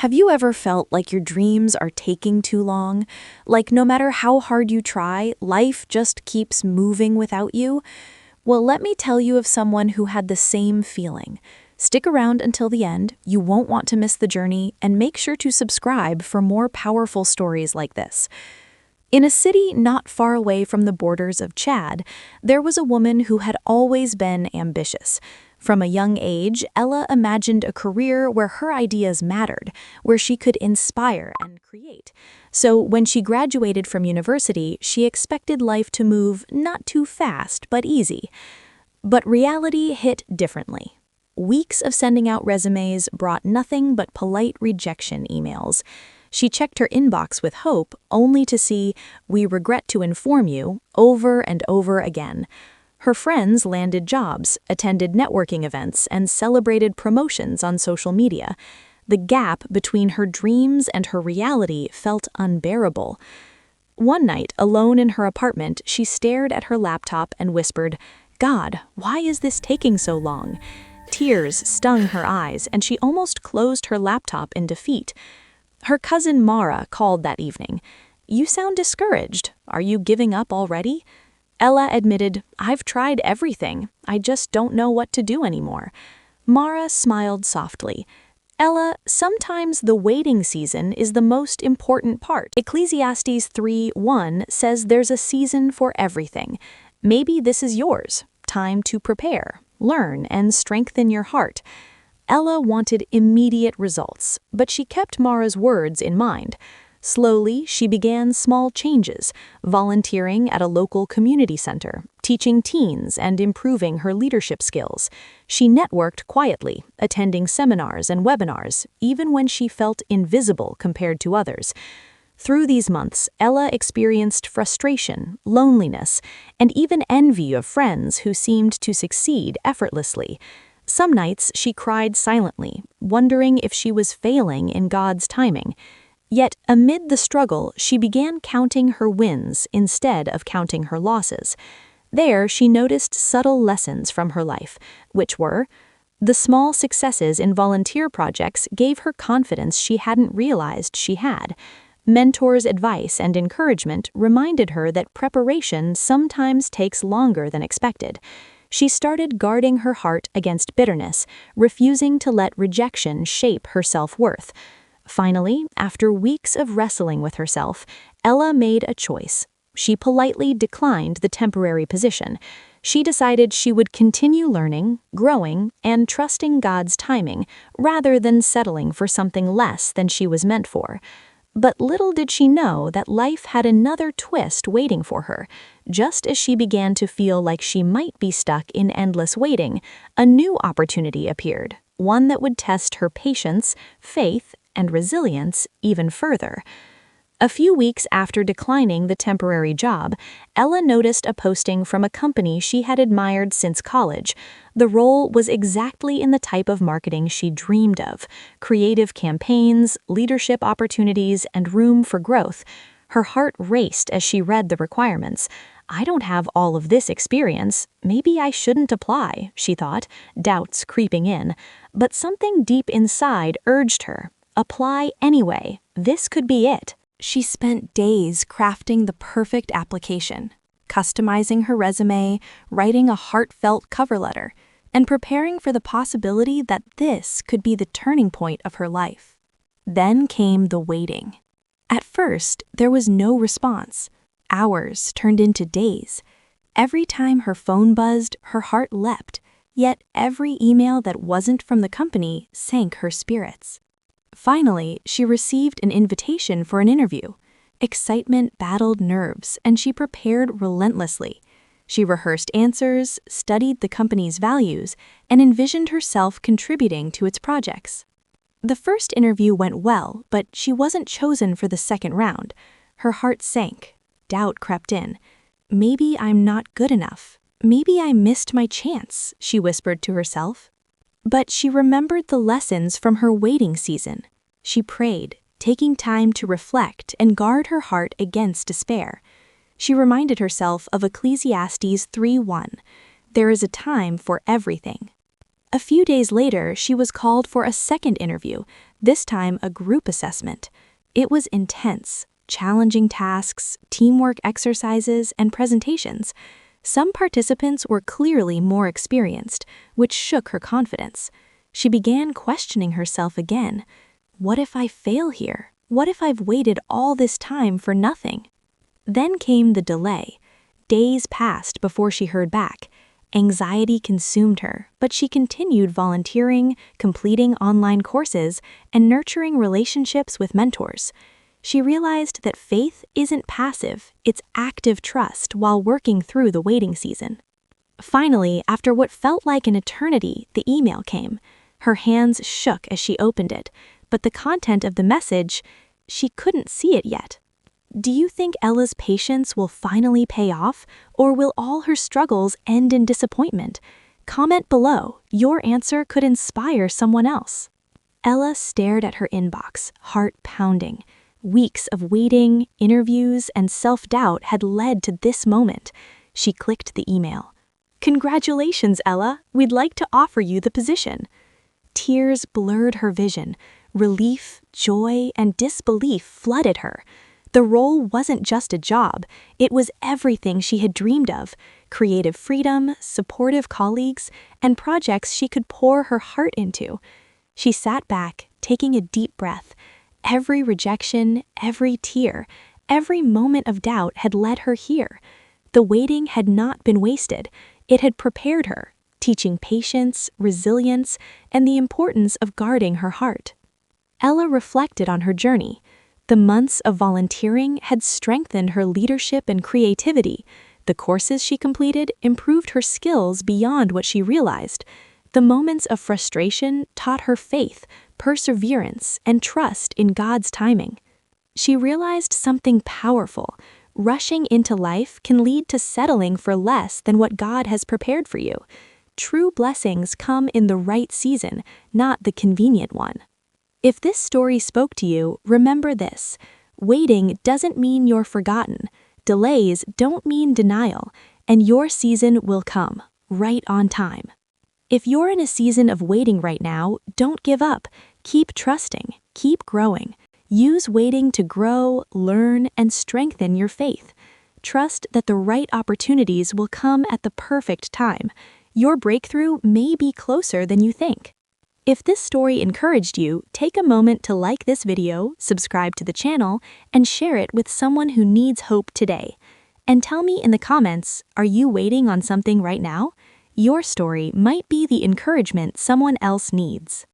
Have you ever felt like your dreams are taking too long? Like no matter how hard you try, life just keeps moving without you? Well, let me tell you of someone who had the same feeling. Stick around until the end, you won't want to miss the journey, and make sure to subscribe for more powerful stories like this. In a city not far away from the borders of Chad, there was a woman who had always been ambitious. From a young age, Ella imagined a career where her ideas mattered, where she could inspire and create. So when she graduated from university, she expected life to move not too fast, but easy. But reality hit differently. Weeks of sending out resumes brought nothing but polite rejection emails. She checked her inbox with hope, only to see, "We regret to inform you," over and over again. Her friends landed jobs, attended networking events, and celebrated promotions on social media. The gap between her dreams and her reality felt unbearable. One night, alone in her apartment, she stared at her laptop and whispered, "God, why is this taking so long?" Tears stung her eyes, and she almost closed her laptop in defeat. Her cousin Mara called that evening. "You sound discouraged. Are you giving up already?" Ella admitted, "I've tried everything. I just don't know what to do anymore." Mara smiled softly. "Ella, sometimes the waiting season is the most important part. Ecclesiastes 3:1 says there's a season for everything. Maybe this is yours. Time to prepare, learn, and strengthen your heart." Ella wanted immediate results, but she kept Mara's words in mind. Slowly, she began small changes, volunteering at a local community center, teaching teens and improving her leadership skills. She networked quietly, attending seminars and webinars, even when she felt invisible compared to others. Through these months, Ella experienced frustration, loneliness, and even envy of friends who seemed to succeed effortlessly. Some nights she cried silently, wondering if she was failing in God's timing. Yet, amid the struggle, she began counting her wins instead of counting her losses. There, she noticed subtle lessons from her life, which were: the small successes in volunteer projects gave her confidence she hadn't realized she had. Mentors' advice and encouragement reminded her that preparation sometimes takes longer than expected. She started guarding her heart against bitterness, refusing to let rejection shape her self-worth. Finally, after weeks of wrestling with herself, Ella made a choice. She politely declined the temporary position. She decided she would continue learning, growing, and trusting God's timing, rather than settling for something less than she was meant for. But little did she know that life had another twist waiting for her. Just as she began to feel like she might be stuck in endless waiting, a new opportunity appeared, one that would test her patience, faith, and resilience even further. A few weeks after declining the temporary job, Ella noticed a posting from a company she had admired since college. The role was exactly in the type of marketing she dreamed of: creative campaigns, leadership opportunities, and room for growth. Her heart raced as she read the requirements. "I don't have all of this experience. Maybe I shouldn't apply," she thought, doubts creeping in. But something deep inside urged her. Apply anyway. This could be it. She spent days crafting the perfect application, customizing her resume, writing a heartfelt cover letter, and preparing for the possibility that this could be the turning point of her life. Then came the waiting. At first, there was no response. Hours turned into days. Every time her phone buzzed, her heart leapt, yet every email that wasn't from the company sank her spirits. Finally, she received an invitation for an interview. Excitement battled nerves, and she prepared relentlessly. She rehearsed answers, studied the company's values, and envisioned herself contributing to its projects. The first interview went well, but she wasn't chosen for the second round. Her heart sank. Doubt crept in. "Maybe I'm not good enough. Maybe I missed my chance," she whispered to herself. But she remembered the lessons from her waiting season. She prayed, taking time to reflect and guard her heart against despair. She reminded herself of Ecclesiastes 3:1. There is a time for everything. A few days later, she was called for a second interview, this time a group assessment. It was intense, challenging tasks, teamwork exercises, and presentations. Some participants were clearly more experienced, which shook her confidence. She began questioning herself again. What if I fail here? What if I've waited all this time for nothing? Then came the delay. Days passed before she heard back. Anxiety consumed her, but she continued volunteering, completing online courses, and nurturing relationships with mentors. She realized that faith isn't passive, it's active trust while working through the waiting season. Finally, after what felt like an eternity, the email came. Her hands shook as she opened it, but the content of the message, she couldn't see it yet. Do you think Ella's patience will finally pay off, or will all her struggles end in disappointment? Comment below. Your answer could inspire someone else. Ella stared at her inbox, heart pounding. Weeks of waiting, interviews, and self-doubt had led to this moment. She clicked the email. Congratulations, Ella. We'd like to offer you the position. Tears blurred her vision. Relief, joy, and disbelief flooded her. The role wasn't just a job, it was everything she had dreamed of: creative freedom, supportive colleagues, and projects she could pour her heart into. She sat back, taking a deep breath. Every rejection, every tear, every moment of doubt had led her here. The waiting had not been wasted. It had prepared her, teaching patience, resilience, and the importance of guarding her heart. Ella reflected on her journey. The months of volunteering had strengthened her leadership and creativity. The courses she completed improved her skills beyond what she realized. The moments of frustration taught her faith, perseverance, and trust in God's timing. She realized something powerful. Rushing into life can lead to settling for less than what God has prepared for you. True blessings come in the right season, not the convenient one. If this story spoke to you, remember this: waiting doesn't mean you're forgotten. Delays don't mean denial, and your season will come, right on time. If you're in a season of waiting right now, don't give up. Keep trusting, keep growing. Use waiting to grow, learn, and strengthen your faith. Trust that the right opportunities will come at the perfect time. Your breakthrough may be closer than you think. If this story encouraged you, take a moment to like this video, subscribe to the channel, and share it with someone who needs hope today. And tell me in the comments, are you waiting on something right now? Your story might be the encouragement someone else needs.